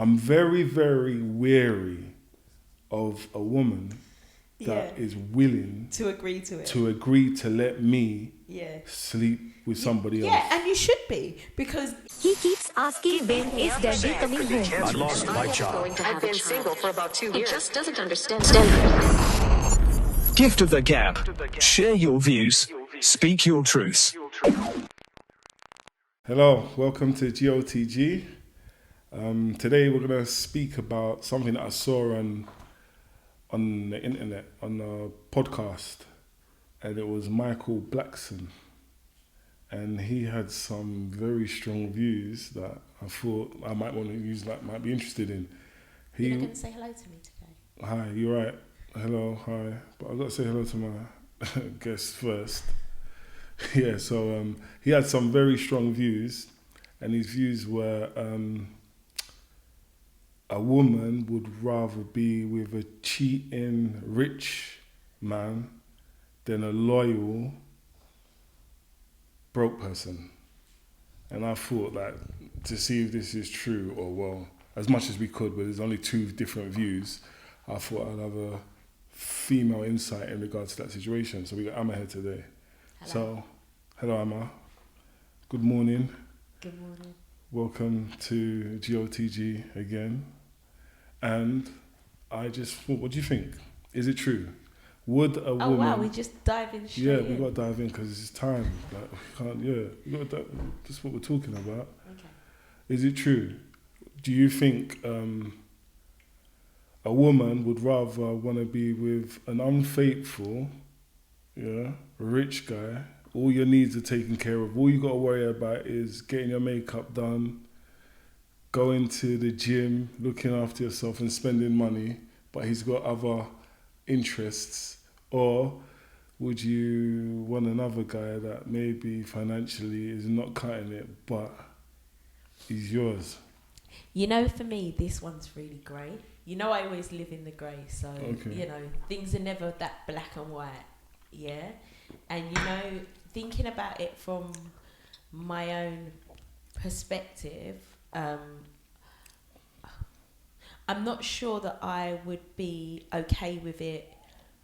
I'm very, very wary of a woman that is willing to agree to it. To agree to let me sleep with somebody else. Yeah, and you should be, because he keeps asking when is Daddy coming home. I lost my job. I've been single for about 2 years. He just doesn't understand. Gift of the gab. Share your views. Speak your truths. Hello, welcome to G.O.T.G. Today we're going to speak about something that I saw on the internet, on a podcast, and it was Michael Blackson, and he had some very strong views that I thought I might want to use, that might be interested in. You're going to say hello to me today. Hi, you're right. Hello, hi. But I've got to say hello to my guest first. Yeah, so he had some very strong views, and his views were a woman would rather be with a cheating rich man than a loyal broke person. And I thought that to see if this is true, or well, as much as we could, but there's only two different views, I thought I'd have a female insight in regards to that situation. So we got Amma here today. Hello. So, hello Amma. Good morning. Good morning. Welcome to G.O.T.G. again. And I just thought, what do you think? Is it true? Would a woman... Oh wow, we just dive in straight in. Yeah, we got to dive in because it's time. Like, we can't, we got to, that's what we're talking about. Okay. Is it true? Do you think a woman would rather want to be with an unfaithful, rich guy? All your needs are taken care of. All you got to worry about is getting your makeup done, going to the gym, looking after yourself and spending money, but he's got other interests? Or would you want another guy that maybe financially is not cutting it, but he's yours? You know, for me, this one's really grey. You know, I always live in the grey, so, things are never that black and white, yeah? And, thinking about it from my own perspective, I'm not sure that I would be okay with it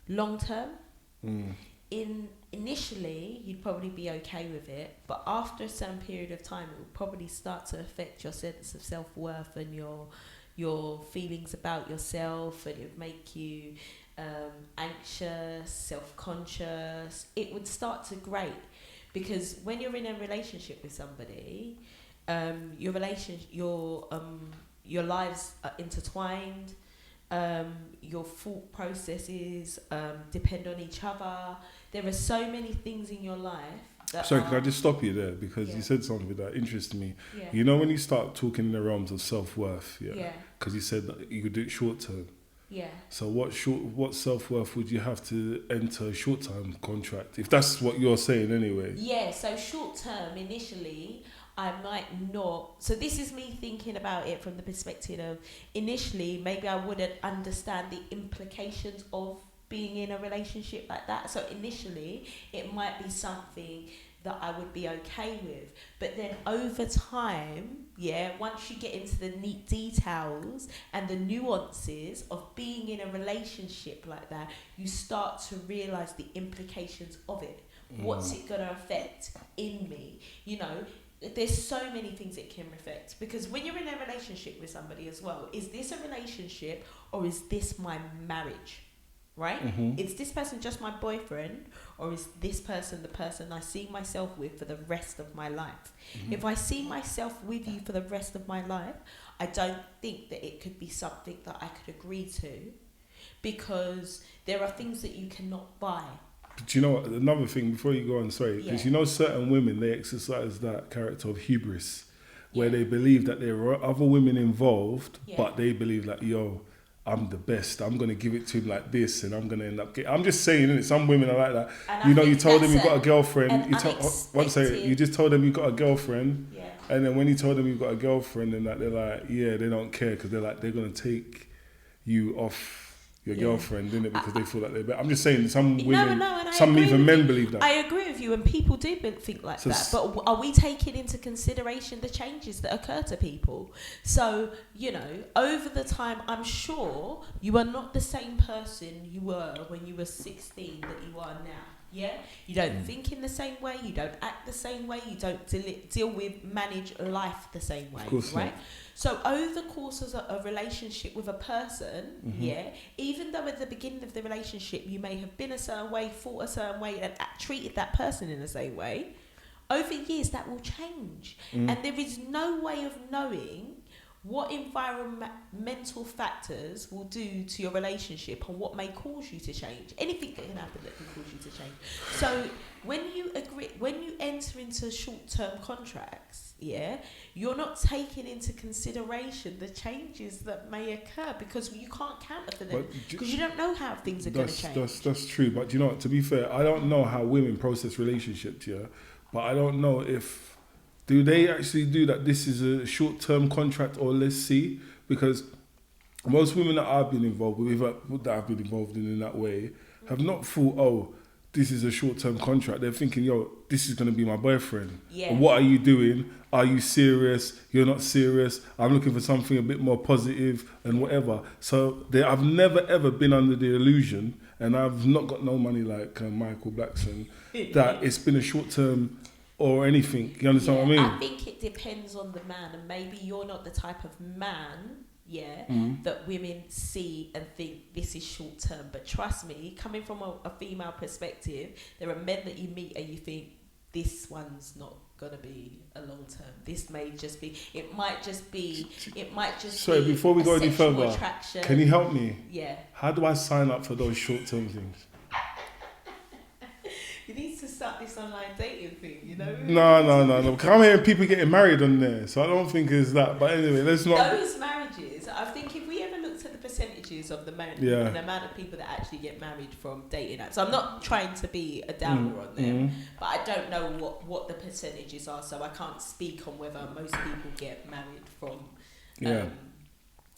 long term. Initially, you'd probably be okay with it, but after a certain period of time, it will probably start to affect your sense of self-worth and your feelings about yourself, and it would make you anxious, self-conscious. It would start to grate, because when you're in a relationship with somebody, your lives are intertwined. Your thought processes depend on each other. There are so many things in your life that Sorry, can I just stop you there? Because you said something that interested me. Yeah. You know, when you start talking in the realms of self-worth, because you said that you could do it short term. Yeah. So what self-worth would you have to enter a short-term contract, if that's what you're saying anyway? Yeah, so short-term, initially, I might not. So this is me thinking about it from the perspective of, initially, maybe I wouldn't understand the implications of being in a relationship like that. So initially, it might be something that I would be okay with. But then over time, once you get into the neat details and the nuances of being in a relationship like that, you start to realise the implications of it. What's it going to affect in me? There's so many things it can affect, because when you're in a relationship with somebody as well, is this a relationship or is this my marriage, right? Is this person just my boyfriend, or is this person the person I see myself with for the rest of my life? If I see myself with you for the rest of my life, I don't think that it could be something that I could agree to, because there are things that you cannot buy. But you know what, another thing before you go on, sorry, because certain women, they exercise that character of hubris, where they believe that there are other women involved, but they believe like, I'm the best, I'm going to give it to him like this, and I'm going to end up getting... I'm just saying, innit? Some women are like that. And you told them you've got a girlfriend, you just told them you've got a girlfriend, and then when you told them you've got a girlfriend, and that, they're like, they don't care, because they're like, they're going to take you off your Yeah. girlfriend, innit? Because they feel like they're better. I'm just saying, some No, women, no, and I some agree even with men you. believe that. I agree with you, and people do think like So that. But are we taking into consideration the changes that occur to people? So, you know, over the time, I'm sure you are not the same person you were when you were 16 that you are now. Yeah, you don't think in the same way, you don't act the same way, you don't deal with, manage life the same way, Of course right? not. So over the course of a relationship with a person, yeah, even though at the beginning of the relationship you may have been a certain way, thought a certain way, and treated that person in the same way, over years that will change, and there is no way of knowing what environmental factors will do to your relationship and what may cause you to change. Anything that can happen that can cause you to change. So when you enter into short-term contracts, yeah, you're not taking into consideration the changes that may occur because you can't counter for them because you don't know how things are going to change. That's true. But you know what, to be fair, I don't know how women process relationships, yeah, but I don't know if do they actually do that? This is a short-term contract, or let's see, because most women that I've been involved with, that I've been involved in that way, have not thought, oh, this is a short-term contract. They're thinking, yo, this is going to be my boyfriend. Yeah. And what are you doing? Are you serious? You're not serious. I'm looking for something a bit more positive and whatever. So I've never ever been under the illusion, and I've not got no money like Michael Blackson, that it's been a short-term or anything. You understand what I mean? I think it depends on the man, and maybe you're not the type of man, that women see and think this is short term. But trust me, coming from a female perspective, there are men that you meet and you think this one's not gonna be a long term. This may just be. It might just be. Sorry, before we go any further, attraction. can you help me? Yeah. How do I sign up for those short-term things? You need to start this online dating thing, you know? No. Because I'm hearing people getting married on there, so I don't think it's that. But anyway, let's not. Those marriages, I think if we ever looked at the percentages of the and the amount of people that actually get married from dating apps, I'm not trying to be a downer on them, but I don't know what the percentages are, so I can't speak on whether most people get married from.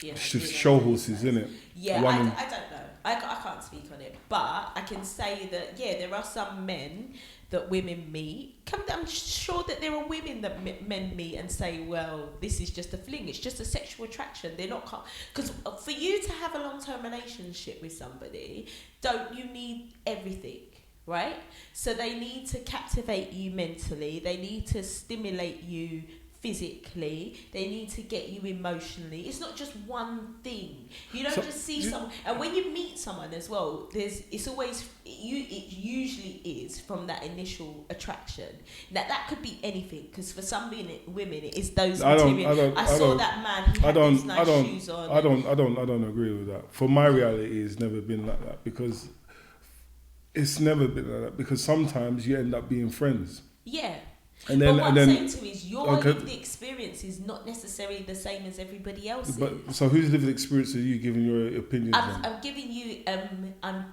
It's just show horses, isn't it? Yeah, I don't know. I can't speak on it, but I can say that there are some men that women meet. I'm sure that there are women that men meet and say, well, this is just a fling, it's just a sexual attraction. They're not, because for you to have a long-term relationship with somebody, don't you need everything, right? So they need to captivate you mentally, they need to stimulate you physically, they need to get you emotionally. It's not just one thing. You don't just see someone, and when you meet someone as well, it usually is from that initial attraction. Now that could be anything, because for some women it is those material. I saw that man, he had these nice shoes on. I don't agree with that. For my reality, it's never been like that, because it's never been like that, because sometimes you end up being friends. Yeah. And then, but what I'm saying to you is your lived experience is not necessarily the same as everybody else's. But so whose lived experience are you giving your opinions on? I'm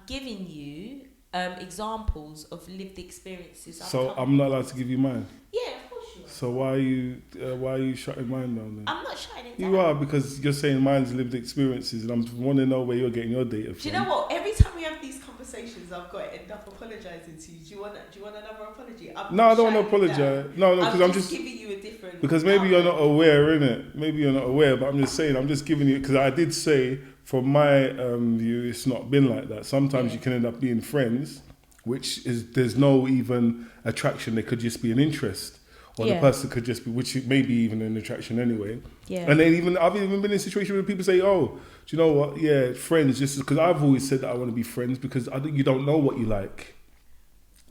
giving you examples of lived experiences. So I'm not allowed to give you mine? Yeah, of course you are. So why are you shutting mine down then? I'm not shutting it down. You are, because you're saying mine's lived experiences, and I want to know where you're getting your data from. Do you know what? Every time we have these conversations, I've got to end up apologising to you. Do you want another apology? No, I don't want to apologise. No, because I'm just giving you a different. Because maybe you're not aware, innit? Maybe you're not aware, but I'm just saying. I'm just giving you, because I did say, from my view, it's not been like that. Sometimes you can end up being friends, which is there's no even attraction. There could just be an interest. Or the person could just be, which may be even an attraction anyway. Yeah. And then I've even been in a situation where people say, oh, do you know what? Yeah, friends, just because I've always said that I want to be friends, because you don't know what you like.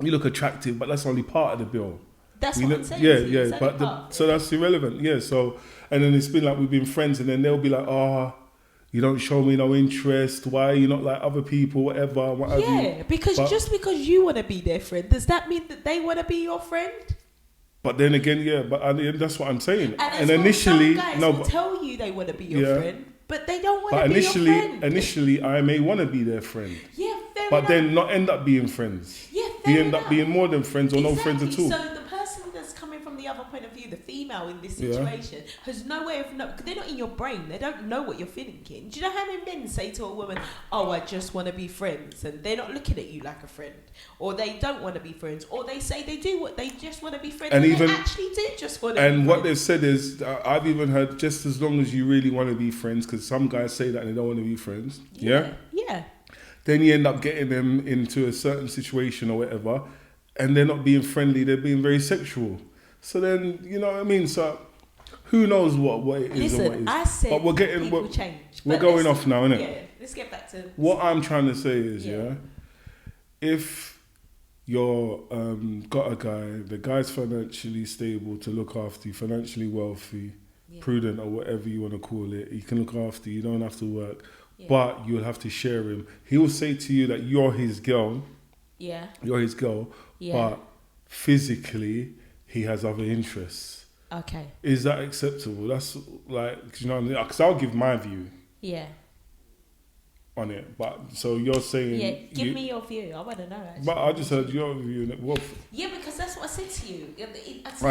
You look attractive, but that's only part of the bill. That's what I'm saying. Yeah, but so that's irrelevant. Yeah, so, and then it's been like we've been friends, and then they'll be like, oh, you don't show me no interest. Why are you not like other people, whatever? Because just because you want to be their friend, does that mean that they want to be your friend? But then again, that's what I'm saying. And initially, some guys will tell you they want to be your friend, but they don't want to be your friend. Initially, I may want to be their friend. Yeah, fair but enough. then not end up being friends. Yeah, We end up being more than friends or no friends at all. So the person that's coming from the the other point of view, the female in this Yeah. situation has no way of they're not in your brain. They don't know what you're thinking. Do you know how many men say to a woman, "Oh, I just want to be friends," and they're not looking at you like a friend, or they don't want to be friends, or they say they do what they just want to be friends, and even they actually do just want to. And be what friends. they've said is, I've even heard, just as long as you really want to be friends, because some guys say that and they don't want to be friends. Yeah. Then you end up getting them into a certain situation or whatever, and they're not being friendly, they're being very sexual. So then, you know what I mean? So who knows what it is or what it is. I said but people change. We're going off now, innit? Yeah, let's get back to... What I'm trying to say is, if you're got a guy, the guy's financially stable to look after you, financially wealthy, prudent or whatever you want to call it, he can look after you, you don't have to work. Yeah. But you'll have to share him. He will say to you that you're his girl. Yeah. You're his girl. Yeah. But physically, he has other interests. Okay. Is that acceptable? That's like, you know what I mean? Because I'll give my view. Yeah. On it. But so you're saying... Yeah, give me your view. I want to know, actually. But I just heard your view. Yeah, because that's what I said to you. It's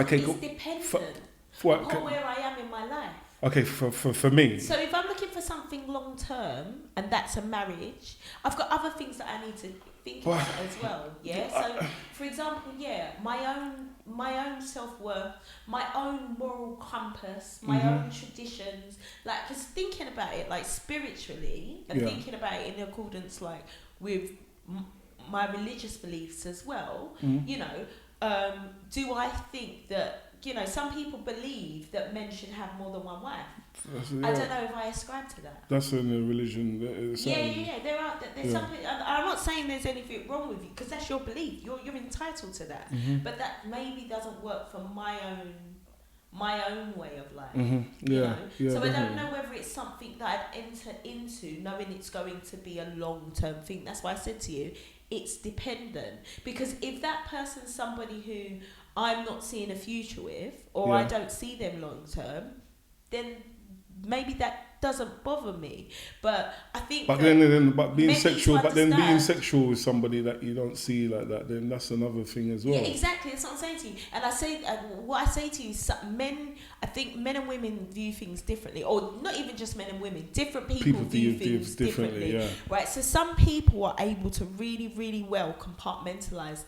dependent on where I am in my life. Okay, for me. So if I'm looking for something long term, and that's a marriage, I've got other things that I need to think about as well. Yeah. So, for example, my own self-worth, my own moral compass, my own traditions. Like, because thinking about it, like spiritually, and thinking about it in accordance, like with my religious beliefs as well. You know, do I think that? You know, some people believe that men should have more than one wife. I don't know if I ascribe to that. That's in the religion. Yeah. There's something. I'm not saying there's anything wrong with you, because that's your belief. You're entitled to that. But that maybe doesn't work for my own way of life. You know? So I don't know whether it's something that I'd enter into knowing it's going to be a long-term thing. That's why I said to you, it's dependent. Because if that person's somebody who I'm not seeing a future with, or I don't see them long term, then maybe that doesn't bother me. But I think, being sexual with somebody that you don't see like that, then that's another thing as well. Yeah, exactly. That's what I'm saying to you. And I say, what I say to you is, I think men and women view things differently, or not even just men and women. Different people view things differently. Yeah. Right. So some people are able to really, really well compartmentalize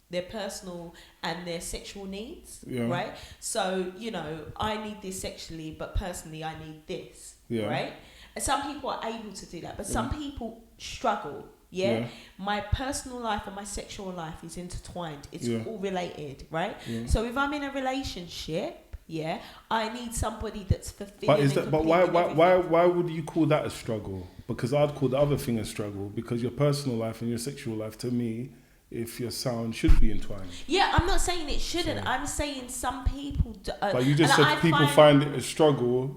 their personal and their sexual needs, right? So, you know, I need this sexually, but personally I need this, right? And some people are able to do that, but some people struggle, My personal life and my sexual life is intertwined. It's all related, right? So if I'm in a relationship, I need somebody that's fulfilling. But why would you call that a struggle? Because I'd call the other thing a struggle, because your personal life and your sexual life, to me, if your sound should be entwined. Yeah, I'm not saying it shouldn't. I'm saying some people... but you just said people find it a struggle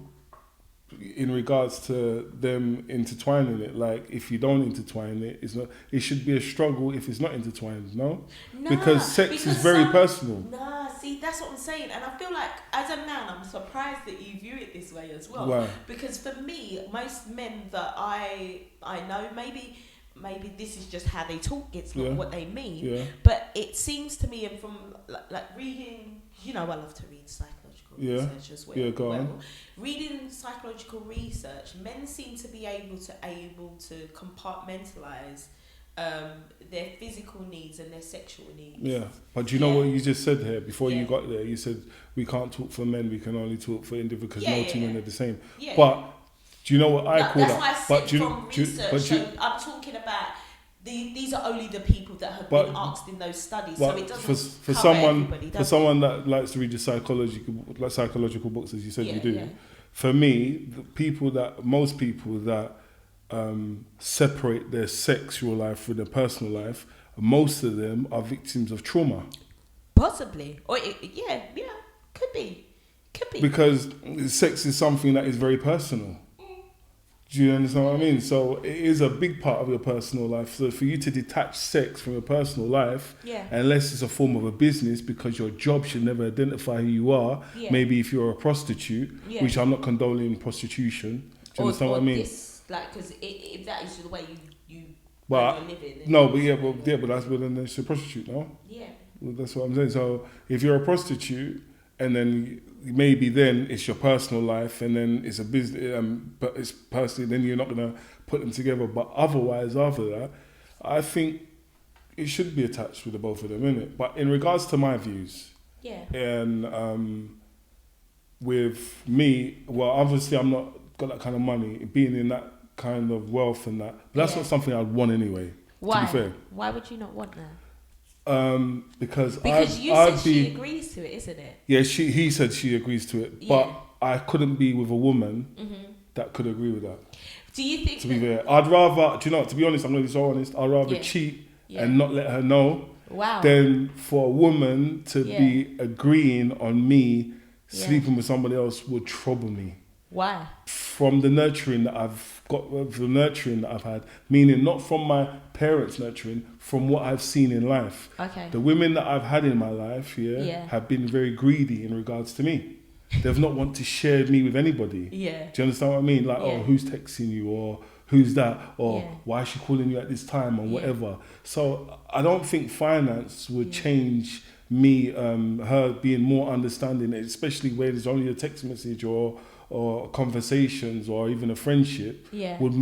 in regards to them intertwining it. Like, if you don't intertwine it, it should be a struggle if it's not intertwined, no? Because sex is very personal. Nah, see, that's what I'm saying. And I feel like, as a man, I'm surprised that you view it this way as well. Why? Because for me, most men that I know, maybe this is just how they talk, it's not what they mean, but it seems to me, and from like reading, you know, I love to read psychological research as well. Go on. Reading psychological research, men seem to be able to compartmentalize their physical needs and their sexual needs. Yeah, but do you know what you just said here before you got there? You said we can't talk for men, we can only talk for individuals, because no two men are the same. But do you know what I call that? That's why I said from research. So I'm talking about these are only the people that have been asked in those studies. So it doesn't for someone that likes to read the psychological books, as you said you do. Yeah. For me, most people that separate their sexual life from their personal life, most of them are victims of trauma. Possibly, or could be. Because sex is something that is very personal. Do you understand what I mean? So it is a big part of your personal life. So for you to detach sex from your personal life, unless it's a form of a business, because your job should never identify who you are. Maybe if you're a prostitute, which I'm not condoning prostitution. Do you understand what I mean? Because if that is the way you you're living. No, but that's then it's a prostitute, no? Yeah. Well, that's what I'm saying. So if you're a prostitute, and then maybe then it's your personal life, and then it's a business, but it's personally, then you're not gonna put them together. But otherwise, after that, I think it should be attached with the both of them, innit? But in regards to my views, Yeah. and with me, well, obviously I'm not got that kind of money, being in that kind of wealth and that. But that's Yeah. not something I'd want anyway. Why? To be fair. Why would you not want that? Because you I'd said be, she agrees to it, isn't it? yeah, he said she agrees to it, Yeah. but I couldn't be with a woman that could agree with that. Do you think? To be fair, I'd rather, do you know, to be honest, I'm going to be so honest, I'd rather Yeah. cheat Yeah. and not let her know Wow. than for a woman to Yeah. be agreeing on me Yeah. sleeping with somebody else would trouble me. Why? From the nurturing that I've got, the nurturing that I've had, meaning not from my parents' nurturing, from what I've seen in life. Okay. The women that I've had in my life, Yeah. have been very greedy in regards to me. They've not want to share me with anybody. Yeah. Do you understand what I mean? Like, Yeah. oh, who's texting you, or who's that, or Yeah. why is she calling you at this time, or Yeah. whatever. So I don't think finance would change me, her being more understanding, especially where there's only a text message or conversations or even a friendship, Yeah. would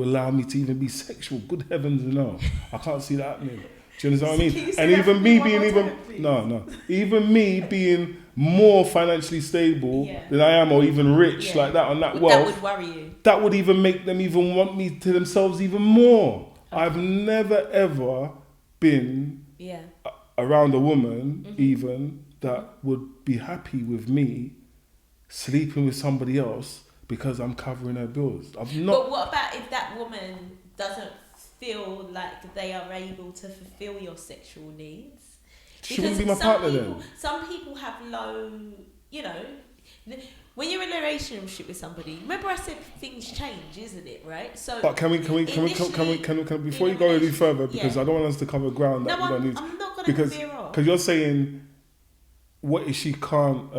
allow me to even be sexual. Good heavens, no. I can't see that happening. Do you understand what I Can you mean? say And that even for me me one being more time, please? no, even me being more financially stable Yeah. than I am, or even rich Yeah. like that on that That wealth, would worry you. that would even make them even want me to themselves even more. I've never ever been Yeah. around a woman Mm-hmm. even that would be happy with me sleeping with somebody else because I'm covering her bills. I've not. But what about if that woman doesn't feel like they are able to fulfill your sexual needs? She wouldn't be my partner then. Some people have low, when you're in a relationship with somebody, remember I said things change, isn't it, right? So But can we before you go any further, because yeah. I don't want us to cover ground that No, we don't need. I'm not going to veer off. Because you're saying, what if she can't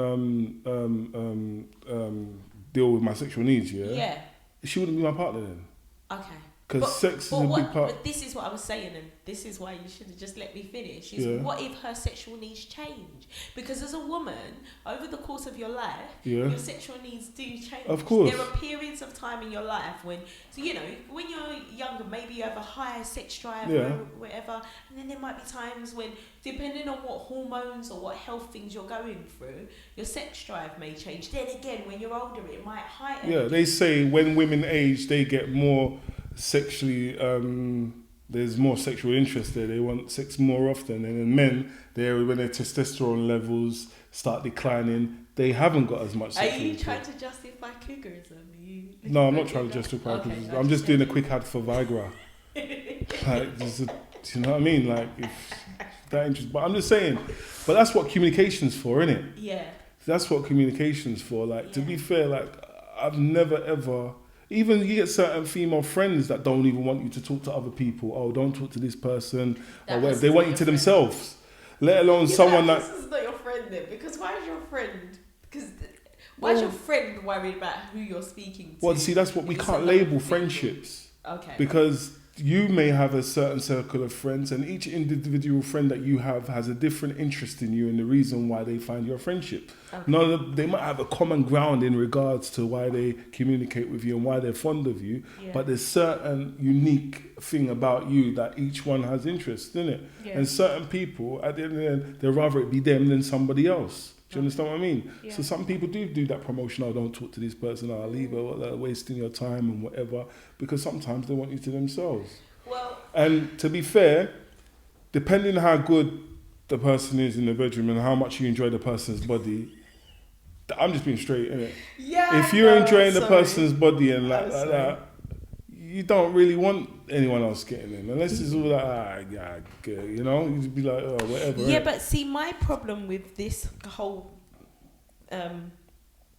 deal with my sexual needs? Yeah. Yeah. She wouldn't be my partner then. Okay. Because sex is a big part. But this is what I was saying, and this is why you should have just let me finish. Is Yeah. what if her sexual needs change? Because as a woman, over the course of your life, Yeah. your sexual needs do change. Of course. There are periods of time in your life when, when you're younger, maybe you have a higher sex drive Yeah. or whatever, and then there might be times when, depending on what hormones or what health things you're going through, your sex drive may change. Then again, when you're older, it might heighten. Yeah, they say when women age, they get more sexually, there's more sexual interest there. They want sex more often. And in men, when their testosterone levels start declining, they haven't got as much Are sexual you interest. trying to justify cougarism? No, I'm not trying to justify Okay, because I'm just doing a quick ad for Viagra. Like, do you know what I mean? Like, if that interest, but I'm just saying. But that's what communication's for, isn't it? Yeah. That's what communication's for. Like, to Yeah. be fair, like, I've never ever. Even you get certain female friends that don't even want you to talk to other people. Oh, don't talk to this person. That Or whatever. person's They want not you to your friend. themselves. Let alone someone that. This is not your friend then, because why is your friend? Because why is your friend worried about who you're speaking to? Well, see, that's what we It's can't another label thing. friendships. Okay. Because you may have a certain circle of friends, and each individual friend that you have has a different interest in you and the reason why they find your friendship. Okay. They might have a common ground in regards to why they communicate with you and why they're fond of you, Yeah. but there's certain unique thing about you that each one has interest in it. Yeah. And certain people, at the end of the day, they'd rather it be them than somebody else. Do you understand what I mean? Yeah. So some people do that promotion. Oh, don't talk to this person. I'll leave her. They're wasting your time and whatever. Because sometimes they want you to themselves. Well, And to be fair, depending how good the person is in the bedroom and how much you enjoy the person's body, I'm just being straight, innit? yeah. If you're no, enjoying the sorry. person's body and I'm like sorry. that, you don't really want anyone else getting in. Unless it's all like, you know? You'd be like, oh, whatever. Yeah, innit? but see, my problem with this whole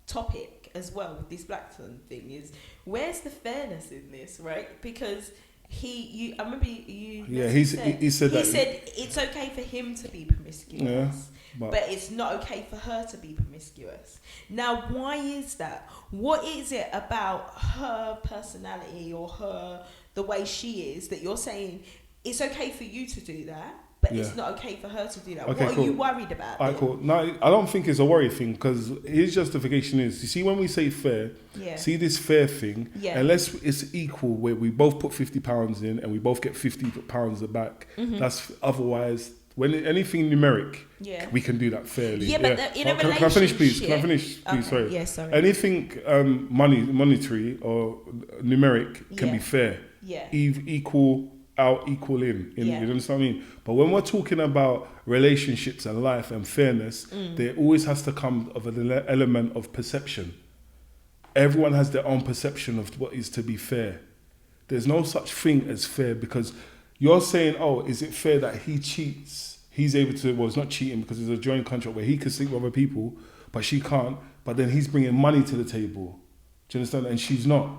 topic as well, with this Blackton thing, is where's the fairness in this, right? Because I remember you. Yeah, he said that. He said it's okay for him to be promiscuous, Yeah, but it's not okay for her to be promiscuous. Now, why is that? What is it about her personality or the way she is that you're saying it's okay for you to do that, but Yeah. it's not okay for her to do that. Okay, What cool. are you worried about? Alright, cool. No, I don't think it's a worry thing because his justification is, you see, when we say fair, Yeah. see this fair thing, Yeah. unless it's equal where we both put £50 in and we both get £50 back, that's otherwise, when anything numeric, Yeah. we can do that fairly. Yeah, but in a Can I finish, please? Can I relationship- finish, please? Okay, Sorry. yeah, sorry. Anything monetary or numeric can be Yeah. fair. Yeah. Equal out, equal in. Yeah. You understand what I mean? But when we're talking about relationships and life and fairness, there always has to come of an element of perception. Everyone has their own perception of what is to be fair. There's no such thing as fair because you're saying, oh, is it fair that he cheats? He's able to, well, it's not cheating because it's a joint contract where he can sleep with other people, but she can't. But then he's bringing money to the table. Do you understand? And she's not.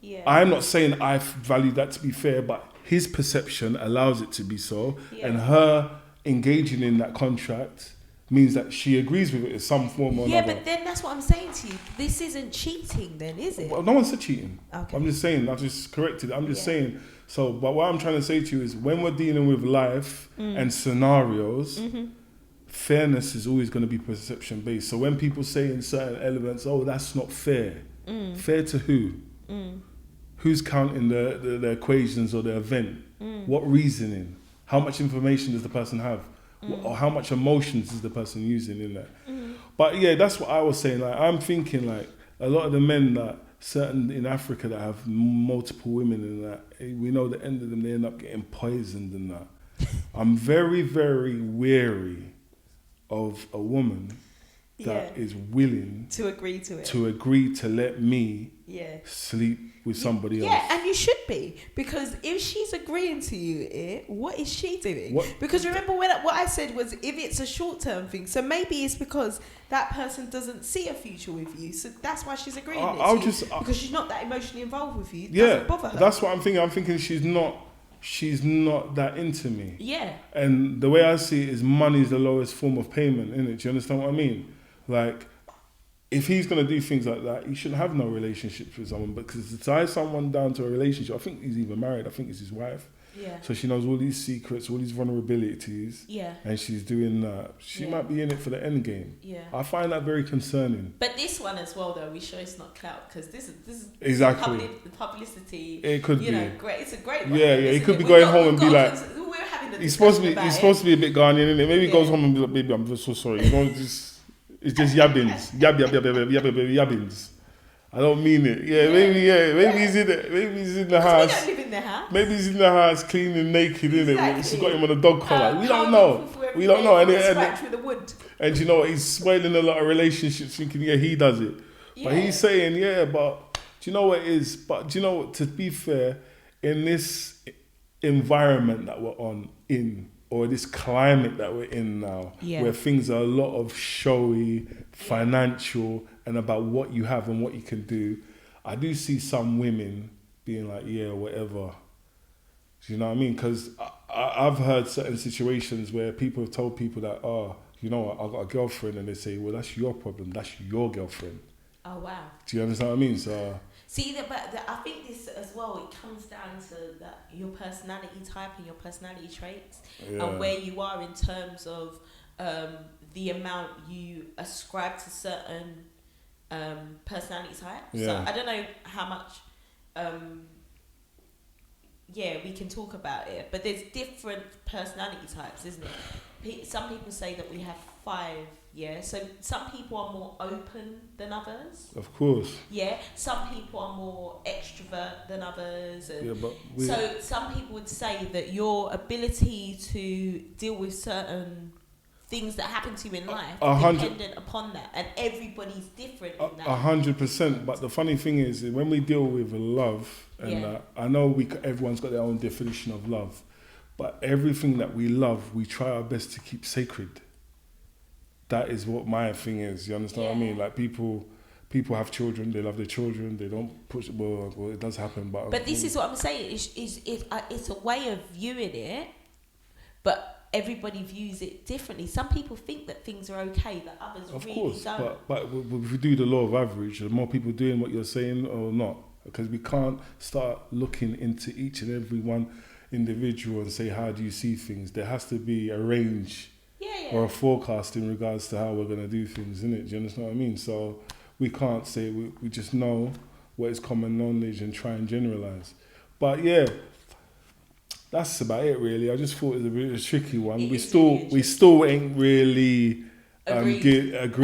Yeah. I'm not saying I value that to be fair, but his perception allows it to be so. Yeah. And her engaging in that contract means that she agrees with it in some form or Yeah, another. but then that's what I'm saying to you. This isn't cheating then, is it? Well, no one said cheating. Okay. I'm just saying, I've just corrected it. I'm just Yeah. saying. So, but what I'm trying to say to you is when we're dealing with life and scenarios, fairness is always going to be perception based. So when people say in certain elements, oh, that's not fair. Fair to who? Who's counting the equations or the event? What reasoning? How much information does the person have? Or how much emotions is the person using in that? But yeah, that's what I was saying. Like, I'm thinking like a lot of the men that certain in Africa that have multiple women and that, we know the end of them, they end up getting poisoned and that. I'm very, very wary of a woman that is willing to agree to it. to agree to let me Yeah. sleep with somebody else. Yeah, and you should be, because if she's agreeing to you, what is she doing? What- Because remember what I said was, if it's a short-term thing, so maybe it's because that person doesn't see a future with you, so that's why she's agreeing I'll to you, just- because she's not that emotionally involved with you. It Yeah, doesn't bother her. that's what I'm thinking. I'm thinking she's not that into me. Yeah. And the way I see it is money is the lowest form of payment, innit? Do you understand what I mean? Like, if he's going to do things like that, he shouldn't have no relationships with someone. Because to tie someone down to a relationship, I think he's even married, I think it's his wife. Yeah. So she knows all these secrets, all these vulnerabilities. Yeah. And she's doing that. She Yeah. might be in it for the end game. Yeah. I find that very concerning. But this one as well, though, we sure it's not clout, because this is Exactly. publicity. It could you be. know, great. It's a great one. Yeah, he isn't could it? be We've going got- home we've and be got like, we're having a He's supposed to discussion be. about He's it. supposed to be a bit Ghanaian, innit? Maybe he goes Yeah. home and be like, "Baby, I'm just so sorry." You know, it's just yabbins, yabbins. I don't mean it. Maybe he's in it. Maybe he's in the We house. don't live in their house. Maybe he's in the house cleaning naked, innit? Exactly. She's got him on a dog collar. We don't How know. awful for We don't know. every day, And scratch with a wood. you know what? He's spoiling a lot of relationships, thinking, yeah, he does it. But Yeah. he's saying, yeah, but do you know what it is? But do you know what? To be fair, in this environment that we're or this climate that we're in now, Yeah. where things are a lot of showy, financial, and about what you have and what you can do, I do see some women being like, yeah, whatever. Do you know what I mean? Because I've heard certain situations where people have told people that, oh, you know what, I've got a girlfriend, and they say, well, that's your problem, that's your girlfriend. Oh wow. Do you understand what I mean? So See, I think this as well, it comes down to that your personality type and your personality traits, Yeah. and where you are in terms of the amount you ascribe to certain personality types. Yeah. So I don't know how much we can talk about it, but there's different personality types, isn't it? Some people say that we have 5, so some people are more open than others. of course. Yeah, some people are more extrovert than others. And Yeah, but so some people would say that your ability to deal with certain things that happen to you in life is 100 dependent upon that, and everybody's different in that. 100%. But the funny thing is, when we deal with love, and Yeah. I know everyone's got their own definition of love, but everything that we love, we try our best to keep sacred. That is what my thing is. You understand what I mean? Yeah. Like people have children, they love their children, they don't push. Well, it does happen, but This is what I'm saying. It's a way of viewing it, but everybody views it differently. Some people think that things are okay, that others of really course. don't. But if we do the law of average, are more people doing what you're saying or not? Because we can't start looking into each and every one individual and say, how do you see things? There has to be a range or a forecast in regards to how we're going to do things, innit? Do you understand what I mean? So we can't say, we just know what is common knowledge and try and generalise. But yeah, that's about it really. I just thought it was a bit of a tricky one. We still ain't really agreed.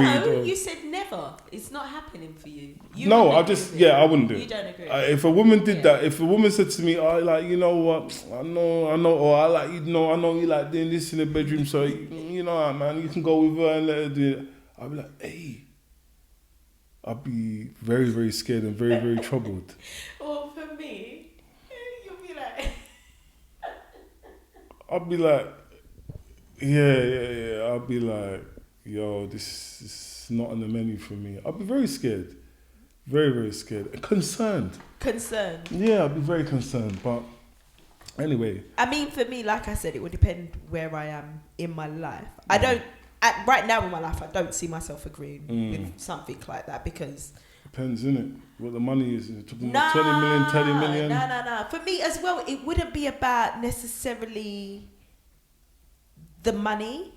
No, you said never. It's not happening for you. I wouldn't do it. You don't agree. If a woman did that, if a woman said to me, "Oh, like, you know what? I know, or I like, you know, I know you like doing this in the bedroom, so you know what, man, you can go with her and let her do it." I'd be like, "Hey." I'd be very, very scared and very, very troubled. Well, for me, you'll be like... I'd be like, yeah. I'd be like, yo, this is not on the menu for me. I'd be very scared. Very, very scared. And concerned. Yeah, I'd be very concerned. But anyway. I mean, for me, like I said, it would depend where I am in my life. Right now in my life, I don't see myself agreeing with something like that because... Depends, innit? What the money is. 20 million, 30 million. No. For me as well, it wouldn't be about necessarily the money.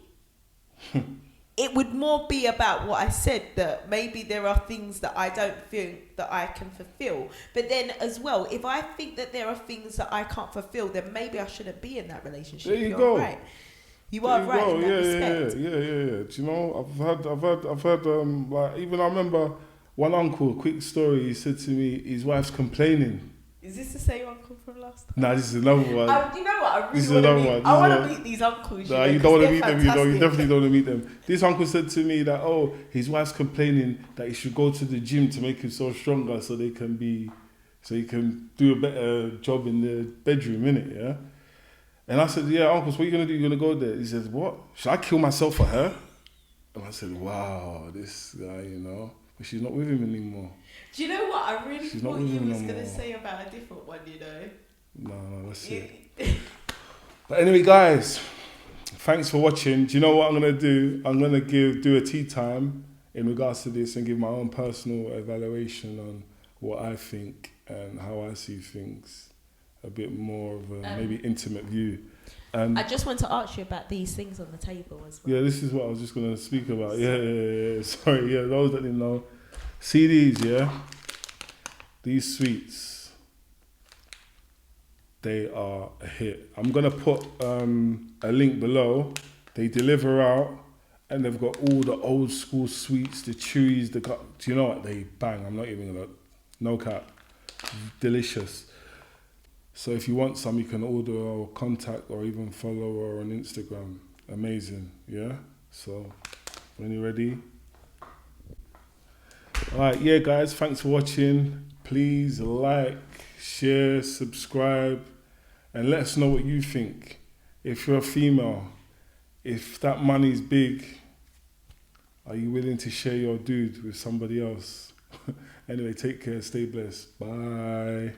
It would more be about what I said, that maybe there are things that I don't think that I can fulfill. But then as well, if I think that there are things that I can't fulfill, then maybe I shouldn't be in that relationship. There you go. Right. You are right in that respect. Yeah. Do you know, I've heard, like, even I remember one uncle, quick story, he said to me, his wife's complaining. Is this the same uncle from last time? Nah, this is another one. You know what? I really want to meet these uncles. Nah, you don't want to meet them, you definitely don't want to meet them. This uncle said to me that, his wife's complaining that he should go to the gym to make himself stronger so he can do a better job in the bedroom, innit, yeah? And I said, yeah, uncle, so what are you going to do? You're going to go there? He says, what? Should I kill myself for her? And I said, wow, this guy, you know. But she's not with him anymore. Do you know what? I really thought you was going to say about a different one, you know. No, that's it. But anyway, guys, thanks for watching. Do you know what I'm going to do? I'm going to do a tea time in regards to this and give my own personal evaluation on what I think and how I see things. A bit more of a maybe intimate view. I just want to ask you about these things on the table as well. Yeah, this is what I was just going to speak about. Yeah. Sorry, yeah, those that didn't know. See these, yeah? These sweets. They are a hit. I'm going to put a link below. They deliver out and they've got all the old school sweets, the chewies, do you know what? They bang. I'm not even going to, no cap. Delicious. So if you want some, you can order or contact or even follow her on Instagram. Amazing, yeah? So, when you're ready. Alright, yeah guys, thanks for watching. Please like, share, subscribe, and let us know what you think. If you're a female, if that money's big, are you willing to share your dude with somebody else? Anyway, take care, stay blessed. Bye.